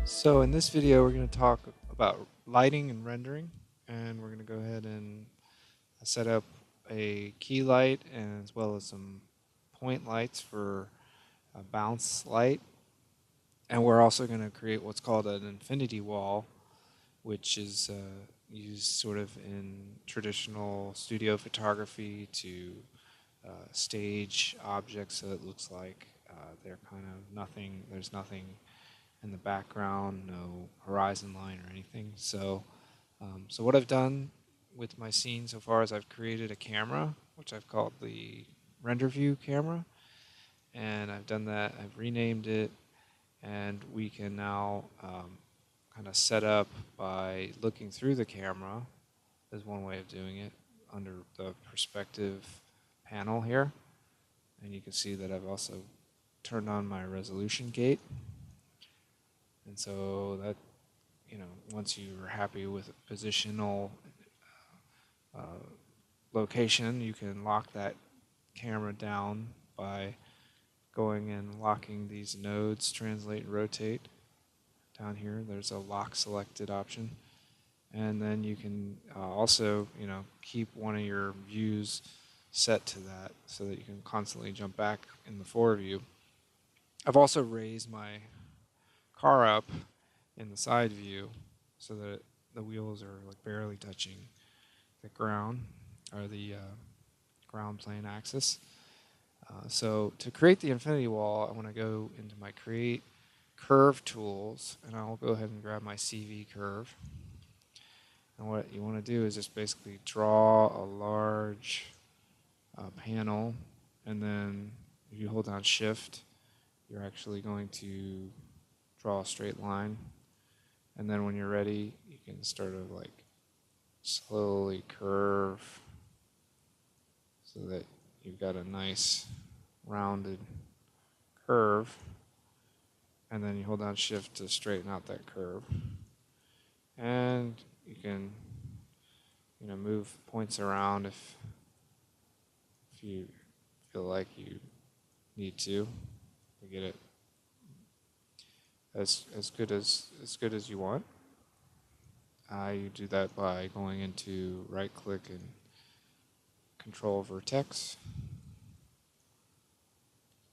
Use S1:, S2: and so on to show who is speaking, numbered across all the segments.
S1: So in this video, we're going to talk about lighting and rendering, and we're going to go ahead and set up a key light and as well as some point lights for a bounce light. And we're also going to create what's called an infinity wall, which is used sort of in traditional studio photography to stage objects so it looks like they're kind of nothing, there's nothing in the background, no horizon line or anything. So what I've done with my scene so far is I've created a camera, which I've called the render view camera, and I've done that. I've renamed it, and we can now kind of set up by looking through the camera. Is one way of doing it under the perspective panel here, and you can see that I've also turned on my resolution gate. And so that, once you're happy with a positional location, you can lock that camera down by going and locking these nodes, translate and rotate. Down here, there's a lock selected option. And then you can also, keep one of your views set to that so that you can constantly jump back in the forward view. I've also raised my car up in the side view so that the wheels are like barely touching the ground or the ground plane axis. So to create the infinity wall, I want to go into my create curve tools, and I'll go ahead and grab my CV curve. And what you want to do is just basically draw a large panel, and then if you hold down shift, you're actually going to draw a straight line. And then when you're ready, you can sort of like slowly curve so that you've got a nice rounded curve. And then you hold down shift to straighten out that curve. And you can, move points around if you feel like you need to get it as good as you want. You do that by going into right click and control vertex.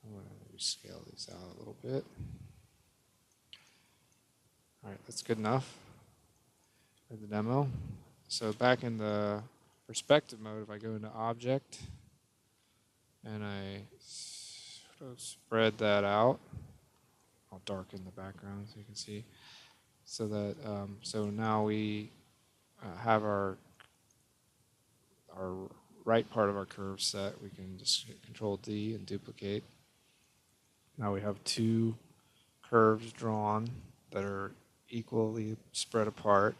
S1: I'm going to rescale these out a little bit. Alright, that's good enough for the demo. So back in the perspective mode, if I go into object and I sort of spread that out, I'll darken the background so you can see. So that so now we have our right part of our curve set. We can just hit Control D and duplicate. Now we have two curves drawn that are equally spread apart.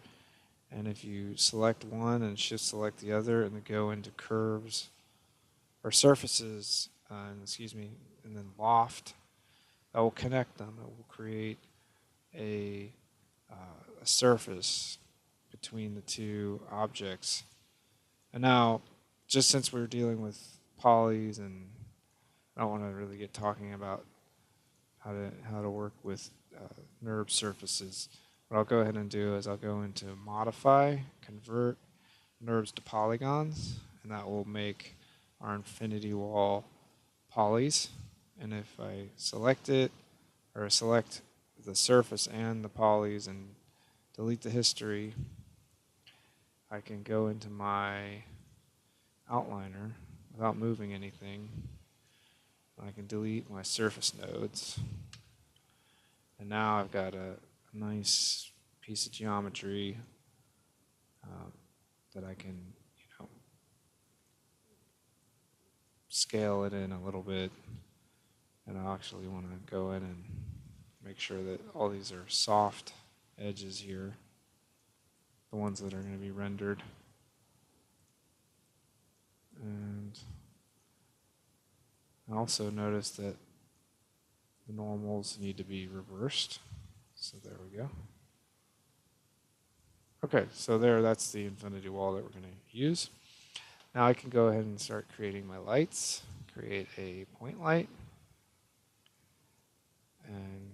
S1: And if you select one and shift select the other and then go into curves or surfaces, and then loft, that will connect them. It will create a surface between the two objects. And now, just since we're dealing with polys, and I don't want to really get talking about how to work with Nurbs surfaces, what I'll go ahead and do is I'll go into modify, convert Nurbs to polygons, and that will make our infinity wall polys. And if I select it, or select the surface and the polys and delete the history, I can go into my outliner without moving anything. I can delete my surface nodes. And now I've got a nice piece of geometry that I can, scale it in a little bit. And I actually want to go in and make sure that all these are soft edges here, the ones that are going to be rendered. And I also notice that the normals need to be reversed. So there we go. Okay, so that's the infinity wall that we're going to use. Now I can go ahead and start creating my lights. Create a point light. And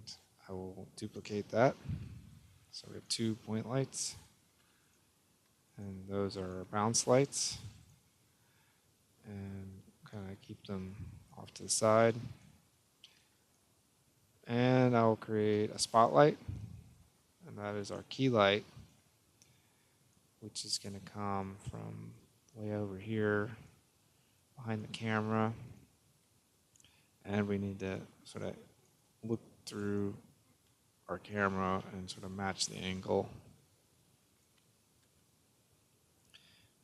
S1: I will duplicate that. So we have 2 point lights, and those are bounce lights, and kind of keep them off to the side. And I'll create a spotlight, and that is our key light, which is going to come from way over here behind the camera. And we need to sort of look through our camera and sort of match the angle.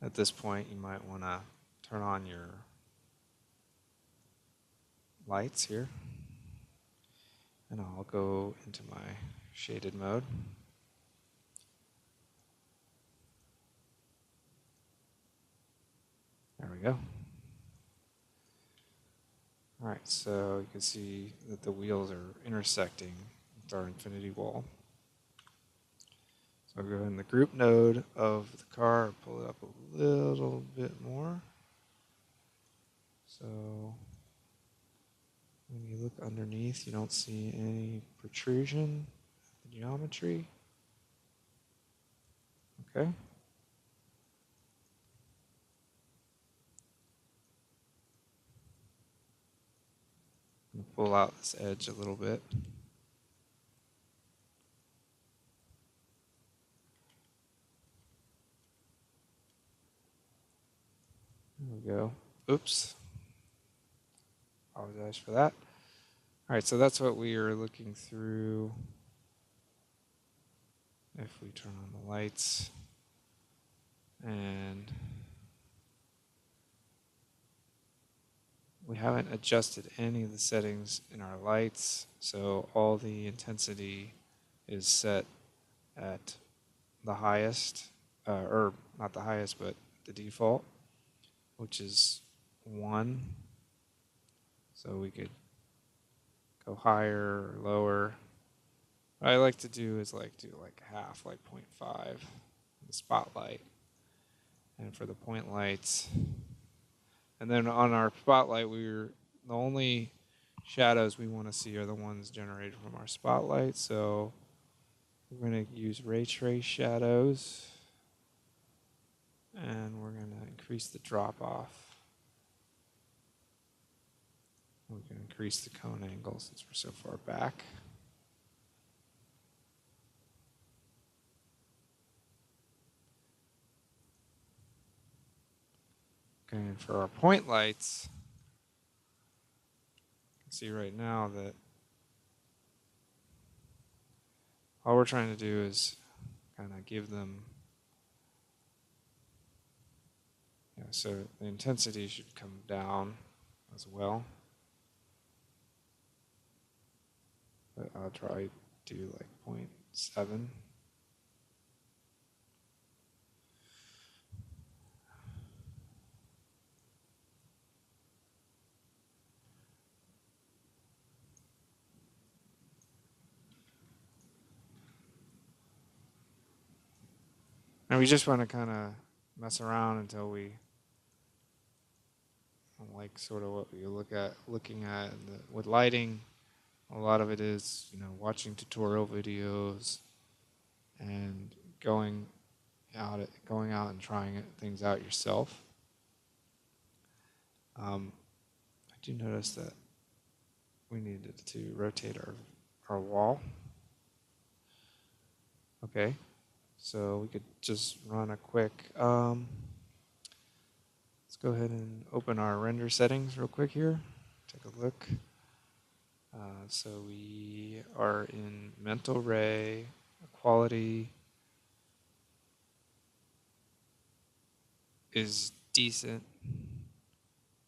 S1: At this point, you might want to turn on your lights here. And I'll go into my shaded mode. There we go. All right, so you can see that the wheels are intersecting with our infinity wall. So I'll go in the group node of the car, pull it up a little bit more. So when you look underneath, you don't see any protrusion of the geometry. Okay. I'm going to pull out this edge a little bit. There we go. Oops. Apologize for that. All right, so that's what we are looking through. If we turn on the lights, and we haven't adjusted any of the settings in our lights, so all the intensity is set at the highest, or not the highest, but the default, which is 1. So we could go higher or lower. What I like to do is do half, like 0.5, the spotlight. And for the point lights, and then on our spotlight, the only shadows we want to see are the ones generated from our spotlight. So we're going to use ray trace shadows, and we're going to increase the drop off. We can increase the cone angle since we're so far back. Okay, and for our point lights, you can see right now that all we're trying to do is kind of give them, so the intensity should come down as well. But I'll try to do like 0.7. And we just want to kind of mess around until we like sort of what we looking at. With lighting, a lot of it is, watching tutorial videos and going out and trying things out yourself. I do notice that we needed to rotate our wall. Okay, so we could just run a quick, let's go ahead and open our render settings real quick here. Take a look. So we are in mental ray, quality is decent.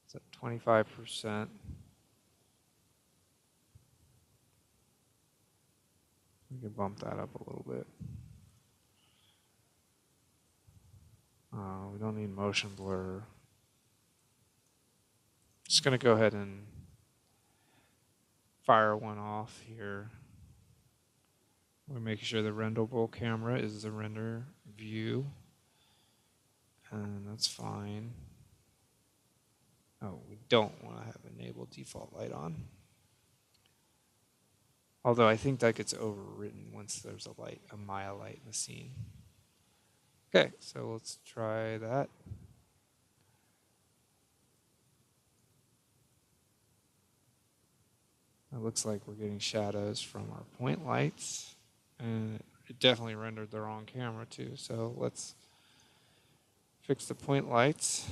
S1: It's at 25%. We can bump that up a little bit. We don't need motion blur. Just going to go ahead and fire one off here. We're making sure the renderable camera is the render view. And that's fine. Oh, we don't want to have enabled default light on. Although I think that gets overwritten once there's a Maya light in the scene. Okay, so let's try that. It looks like we're getting shadows from our point lights, and it definitely rendered the wrong camera too. So let's fix the point lights.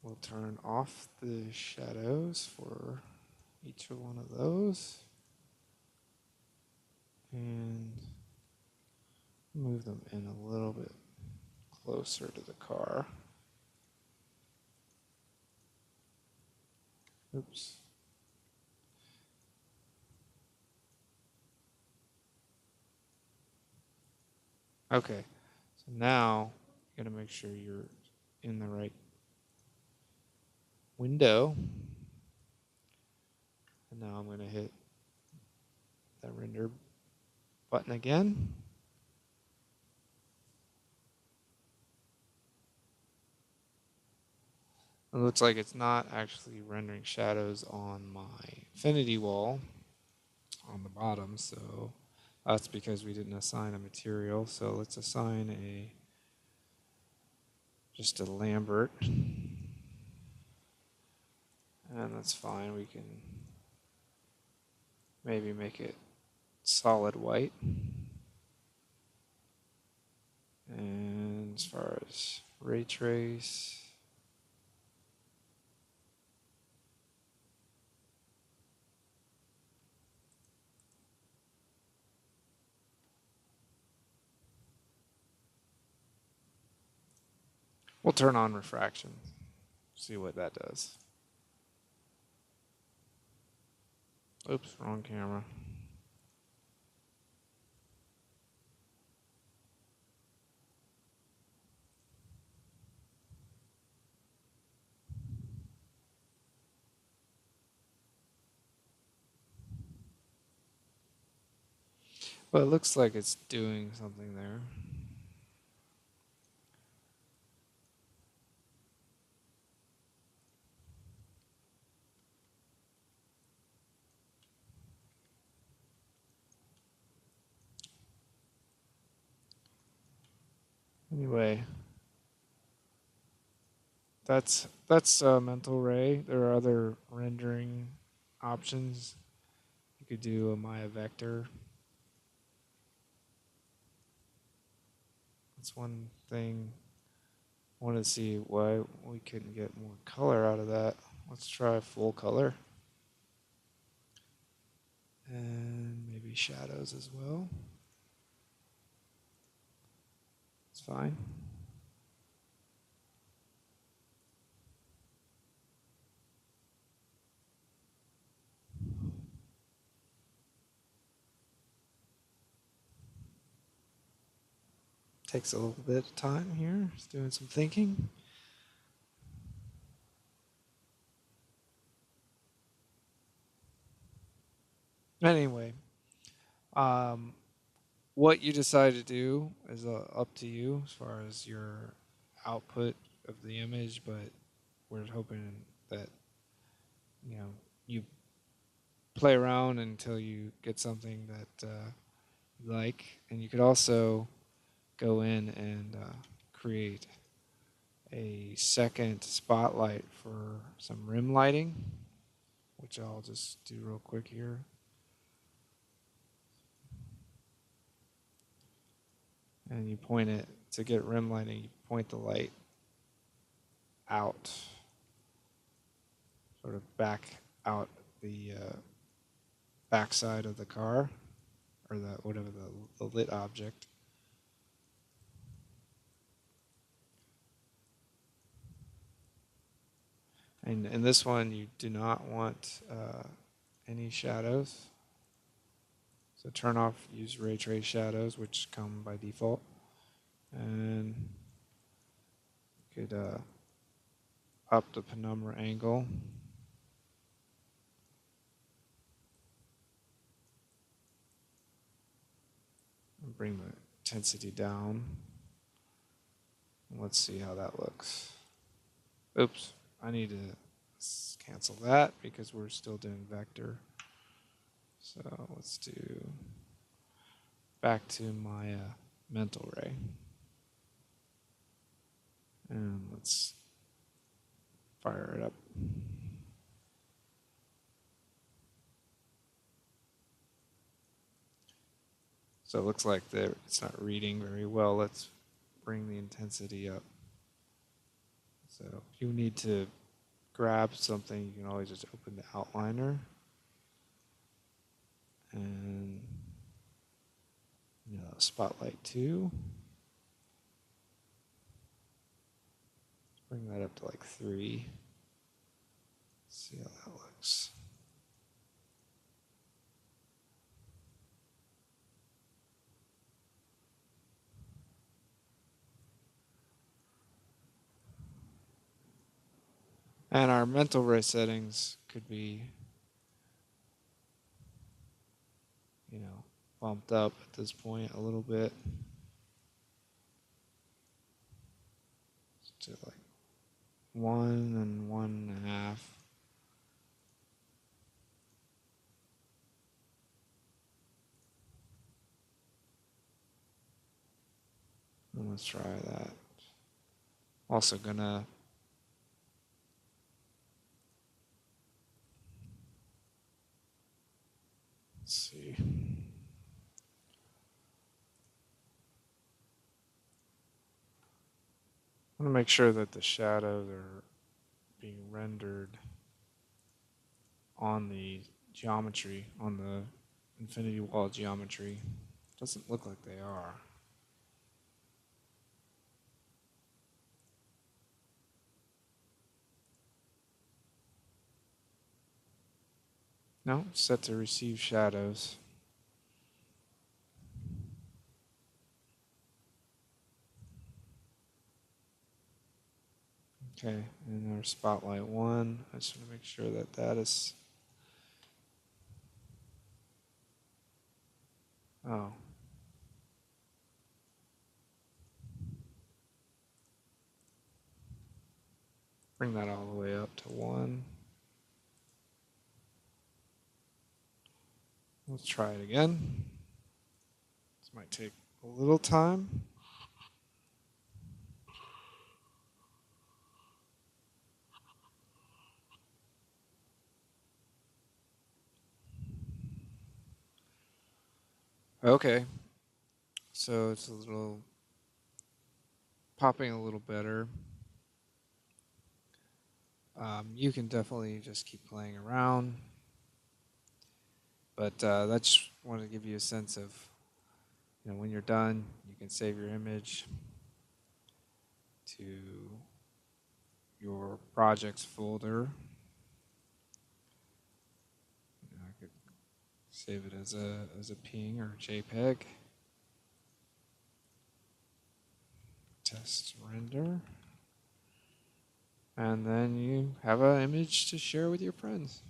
S1: We'll turn off the shadows for each one of those and move them in a little bit closer to the car. Oops. Okay, so now you gotta make sure you're in the right window. And now I'm gonna hit the render button again. It looks like it's not actually rendering shadows on my infinity wall on the bottom, so that's because we didn't assign a material. So let's assign just a Lambert, and that's fine. We can maybe make it solid white. And as far as ray trace, we'll turn on refraction, see what that does. Oops, wrong camera. Well, it looks like it's doing something there. Anyway, that's mental ray. There are other rendering options. You could do a Maya vector. That's one thing. I want to see why we couldn't get more color out of that. Let's try full color. And maybe shadows as well. It's fine. Takes a little bit of time here. Just doing some thinking. Anyway, what you decide to do is up to you as far as your output of the image, but we're hoping that you play around until you get something that you like, and you could also go in and create a second spotlight for some rim lighting, which I'll just do real quick here. And you point it to get rim lighting, you point the light out, sort of back out the backside of the car, or the lit object. And in this one, you do not want any shadows. So turn off use ray trace shadows, which come by default. And you could up the penumbra angle. And bring the intensity down. And let's see how that looks. Oops, I need to cancel that because we're still doing vector. So let's do back to my mental ray. And let's fire it up. So it looks like it's not reading very well. Let's bring the intensity up. So if you need to grab something, you can always just open the outliner. And spotlight 2. Bring that up to like 3. See how that looks. And our mental ray settings could be, bumped up at this point a little bit. To like 1 and 1.5. And let's try that. Also gonna see. I want to make sure that the shadows are being rendered on the geometry, on the infinity wall geometry. Doesn't look like they are. No, set to receive shadows. Okay, and our spotlight 1, I just want to make sure that that is... Oh. Bring that all the way up to 1. Let's try it again. This might take a little time. Okay, so it's popping a little better. You can definitely just keep playing around, but I just want to give you a sense of, when you're done, you can save your image to your projects folder. I could save it as a PNG or JPEG. Test render. And then you have an image to share with your friends.